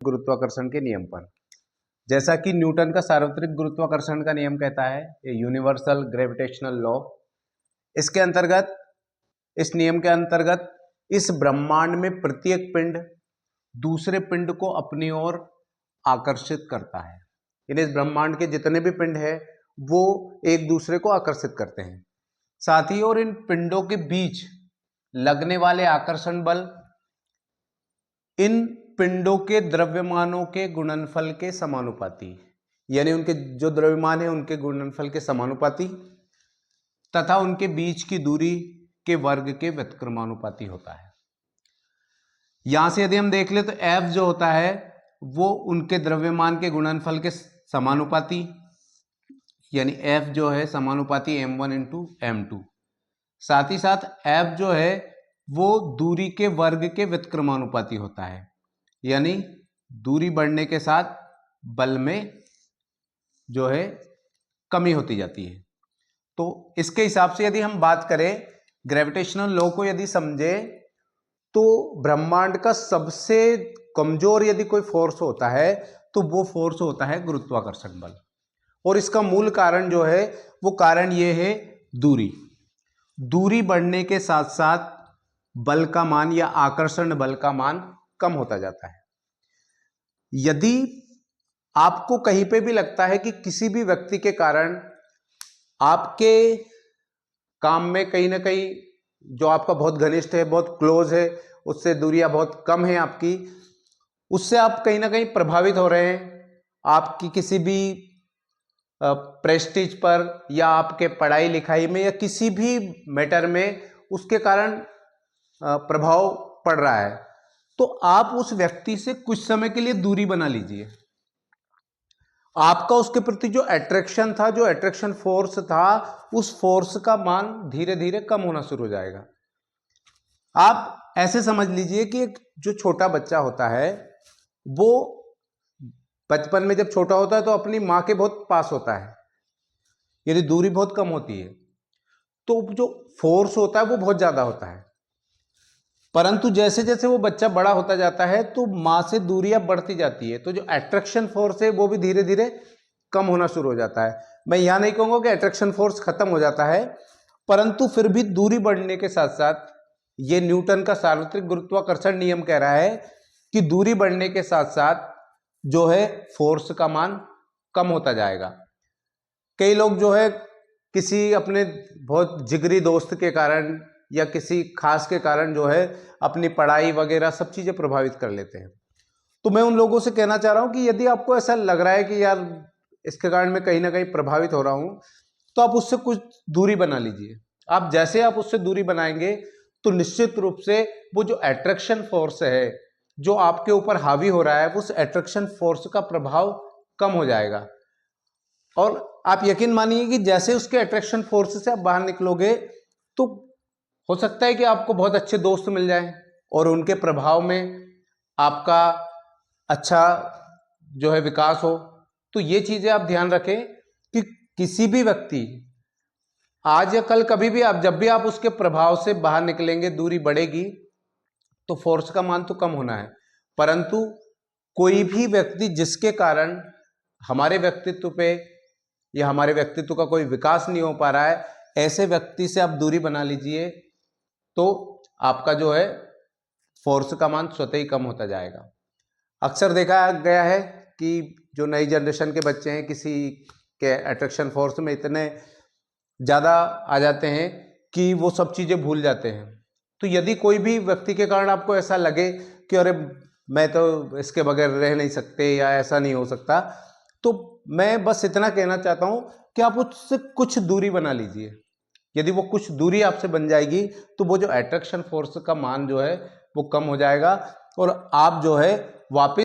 गुरुत्वाकर्षण के नियम पर। जैसा कि न्यूटन का सार्वत्रिक गुरुत्वाकर्षण का नियम कहता है, ये यूनिवर्सल ग्रेविटेशनल लॉ, इसके अंतर्गत, इस नियम के अंतर्गत इस ब्रह्मांड में प्रत्येक पिंड दूसरे पिंड को अपनी ओर आकर्षित करता है। यानी इस ब्रह्मांड के जितने भी पिंड हैं वो एक दूसरे को आकर्षित करते हैं। साथ ही और इन पिंडों के बीच लगने वाले आकर्षण बल इन पिंडों के द्रव्यमानों के गुणनफल के समानुपाती, यानी उनके जो द्रव्यमान है उनके गुणनफल के समानुपाती तथा उनके बीच की दूरी के वर्ग के व्युत्क्रमानुपाती होता है। यहां से यदि हम देख ले तो F जो होता है वो उनके द्रव्यमान के गुणनफल के समानुपाती, यानी F जो है समानुपाती m1 इंटू m2। साथ ही साथ F जो है वो दूरी के वर्ग के व्युत्क्रमानुपाती होता है, यानी दूरी बढ़ने के साथ बल में जो है कमी होती जाती है। तो इसके हिसाब से यदि हम बात करें ग्रेविटेशनल लॉ को यदि समझे तो ब्रह्मांड का सबसे कमजोर यदि कोई फोर्स होता है तो वो फोर्स होता है गुरुत्वाकर्षण बल। और इसका मूल कारण जो है वो कारण ये है दूरी। दूरी बढ़ने के साथ साथ बल का मान या आकर्षण बल का मान कम होता जाता है। यदि आपको कहीं पे भी लगता है कि किसी भी व्यक्ति के कारण आपके काम में कहीं ना कहीं जो आपका बहुत घनिष्ठ है, बहुत क्लोज है, उससे दूरियां बहुत कम है आपकी, उससे आप कहीं ना कहीं प्रभावित हो रहे हैं, आपकी किसी भी प्रेस्टीज पर या आपके पढ़ाई लिखाई में या किसी भी मैटर में उसके कारण प्रभाव पड़ रहा है, तो आप उस व्यक्ति से कुछ समय के लिए दूरी बना लीजिए। आपका उसके प्रति जो अट्रैक्शन था, जो अट्रैक्शन फोर्स था, उस फोर्स का मान धीरे धीरे कम होना शुरू हो जाएगा। आप ऐसे समझ लीजिए कि एक जो छोटा बच्चा होता है वो बचपन में जब छोटा होता है तो अपनी मां के बहुत पास होता है, यदि दूरी बहुत कम होती है तो जो फोर्स होता है वो बहुत ज्यादा होता है। परंतु जैसे जैसे वो बच्चा बड़ा होता जाता है तो मां से दूरियां बढ़ती जाती है, तो जो अट्रैक्शन फोर्स है वो भी धीरे धीरे कम होना शुरू हो जाता है। मैं यहां नहीं कहूंगा कि अट्रैक्शन फोर्स खत्म हो जाता है, परंतु फिर भी दूरी बढ़ने के साथ साथ ये न्यूटन का सार्वत्रिक गुरुत्वाकर्षण नियम कह रहा है कि दूरी बढ़ने के साथ साथ जो है फोर्स का मान कम होता जाएगा। कई लोग जो है किसी अपने बहुत जिगरी दोस्त के कारण या किसी खास के कारण जो है अपनी पढ़ाई वगैरह सब चीजें प्रभावित कर लेते हैं। तो मैं उन लोगों से कहना चाह रहा हूं कि यदि आपको ऐसा लग रहा है कि यार इसके कारण मैं कहीं ना कहीं प्रभावित हो रहा हूं, तो आप उससे कुछ दूरी बना लीजिए। आप जैसे आप उससे दूरी बनाएंगे तो निश्चित रूप से वो जो अट्रैक्शन फोर्स है जो आपके ऊपर हावी हो रहा है, उस अट्रैक्शन फोर्स का प्रभाव कम हो जाएगा। और आप यकीन मानिए कि जैसे उसके अट्रैक्शन फोर्स से आप बाहर निकलोगे तो हो सकता है कि आपको बहुत अच्छे दोस्त मिल जाएं और उनके प्रभाव में आपका अच्छा जो है विकास हो। तो ये चीजें आप ध्यान रखें कि किसी भी व्यक्ति आज या कल कभी भी आप जब भी आप उसके प्रभाव से बाहर निकलेंगे, दूरी बढ़ेगी तो फोर्स का मान तो कम होना है, परंतु कोई भी व्यक्ति जिसके कारण हमारे व्यक्तित्व पे या हमारे व्यक्तित्व का कोई विकास नहीं हो पा रहा है, ऐसे व्यक्ति से आप दूरी बना लीजिए तो आपका जो है फोर्स का मान स्वतः ही कम होता जाएगा। अक्सर देखा गया है कि जो नई जनरेशन के बच्चे हैं किसी के अट्रैक्शन फोर्स में इतने ज़्यादा आ जाते हैं कि वो सब चीज़ें भूल जाते हैं। तो यदि कोई भी व्यक्ति के कारण आपको ऐसा लगे कि अरे मैं तो इसके बगैर रह नहीं सकते या ऐसा नहीं हो सकता, तो मैं बस इतना कहना चाहता हूं कि आप उससे कुछ दूरी बना लीजिए। यदि वो कुछ दूरी आपसे बन जाएगी तो वो जो अट्रैक्शन फोर्स का मान जो है वो कम हो जाएगा और आप जो है वापस